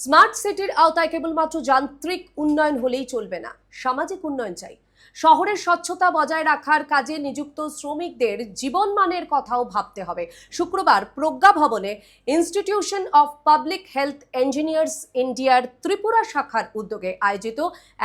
Smart সিটির আওতায় কেবলমাত্র যান্ত্রিক উন্নয়ন হলেই চলবে না, সামাজিক উন্নয়ন চাই। শহরের স্বচ্ছতা বজায় রাখার কাজে নিযুক্ত শ্রমিকদের জীবনমানের কথাও ভাবতে হবে। শুক্রবার প্রজ্ঞা ভবনে institution of Public Health Engineers ইন্ডিয়ার ত্রিপুরা শাখার উদ্যোগে আয়োজিত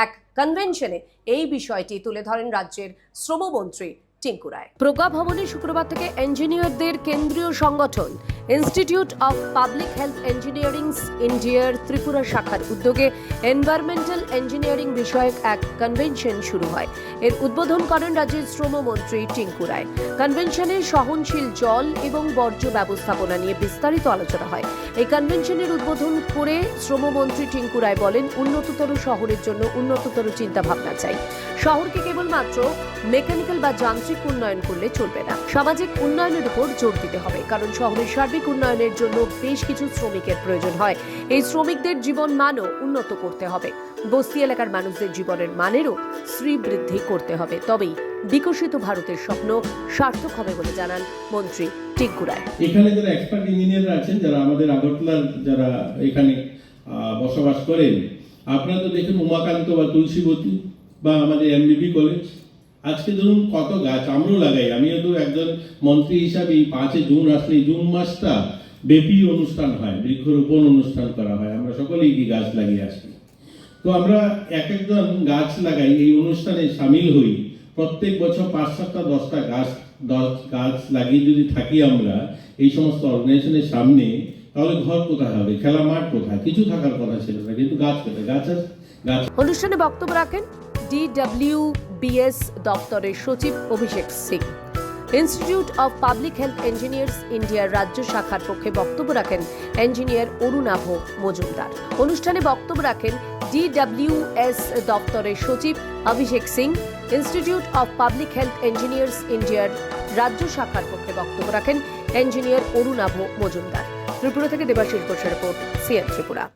এক কনভেনশনে এই বিষয়টি তুলে ধরেন রাজ্যের শ্রমমন্ত্রী টিঙ্কু রায়। প্রজ্ঞা ভবনে শুক্রবার থেকে ইঞ্জিনিয়ারদের কেন্দ্রীয় সংগঠন institute of Public health engineering ইন্ডিয়ার ত্রিপুরা শাখার উদ্যোগে এনভায়রনমেন্টাল ইঞ্জিনিয়ারিং বিষয়ক এক কনভেনশন শুরু হয়। এর উদ্বোধন করেন রাজ্যের শ্রমমন্ত্রী টিঙ্কু রায়। কনভেনশনে সহনশীল জল এবং বর্জ্য ব্যবস্থাপনা নিয়ে বিস্তারিত আলোচনা হয়। এই কনভেনশনের উদ্বোধন করে শ্রমমন্ত্রী টিঙ্কু রায় বলেন, উন্নততর শহরের জন্য উন্নততর চিন্তাভাবনা চাই। শহরকে কেবলমাত্র মেকানিক্যাল বা যান্ত্রিক উন্নয়ন করলে চলবে না, সামাজিক উন্নয়নের উপর জোর দিতে হবে। কারণ শহরের সার্বিক উন্নয়নের জন্য বেশ কিছু শ্রমিকের প্রয়োজন হয়। এই শ্রমিকদের জীবন মানও উন্নত করতে হবে। বস্তি এলাকার মানুষদের জীবনের মানেরও শ্রীবৃদ্ধি করতে হবে, তবেই বিকশিত ভারতের স্বপ্ন সার্থক হবে বলে জানান মন্ত্রী টিঙ্কু রায়। এখানে যারা এক্সপার্ট ইঞ্জিনিয়াররা আছেন, যারা আমাদের আগরতলার যারা এখানে বসবাস করেন, আপনারা তো দেখুন উমাকান্ত বা তুলসীবতী বা আমাদের এমবিবি কলেজ, আজকে ধরুন কত গাছ আমরাও লাগাই। আমিও তো একজন মন্ত্রী হিসাবে এই 5 জুন আসলে জুন মাসটা ব্যাপী অনুষ্ঠান হয়, বৃক্ষরোপণ অনুষ্ঠান করা হয়, আমরা সকলেই কি গাছ লাগিয়ে আসি। তো আমরা একজন গাছ লাগাই, এই অনুষ্ঠানে সামিল হই। প্রত্যেক বছর 5-7টা 10টা গাছ লাগিয়ে যদি থাকি আমরা এই সমস্ত অর্গানাইজেশনের সামনে, তাহলে ঘর কোথায় হবে, খেলা মাঠ কোথায়, কিছু থাকার কথা ছিল না, কিন্তু গাছ কোথায়, গাছ অনুষ্ঠানে বক্তব্য রাখেন DWBS দপ্তরের সচিব Abhishek Singh. Institute of Public Health Engineers ইন্ডিয়ার রাজ্য শাখার পক্ষে বক্তব্য রাখেন ইঞ্জিনিয়ার অরুণাভ মজুমদার। অনুষ্ঠানে বক্তব্য রাখেন DWS দপ্তরের সচিব Abhishek Singh. Institute of Public Health Engineers ইন্ডিয়ার রাজ্য শাখার পক্ষে বক্তব্য রাখেন ইঞ্জিনিয়ার অরুণাভ মজুমদার। ত্রিপুরা থেকে দেবাশিস ঘোষের রিপোর্ট, CN ত্রিপুরা।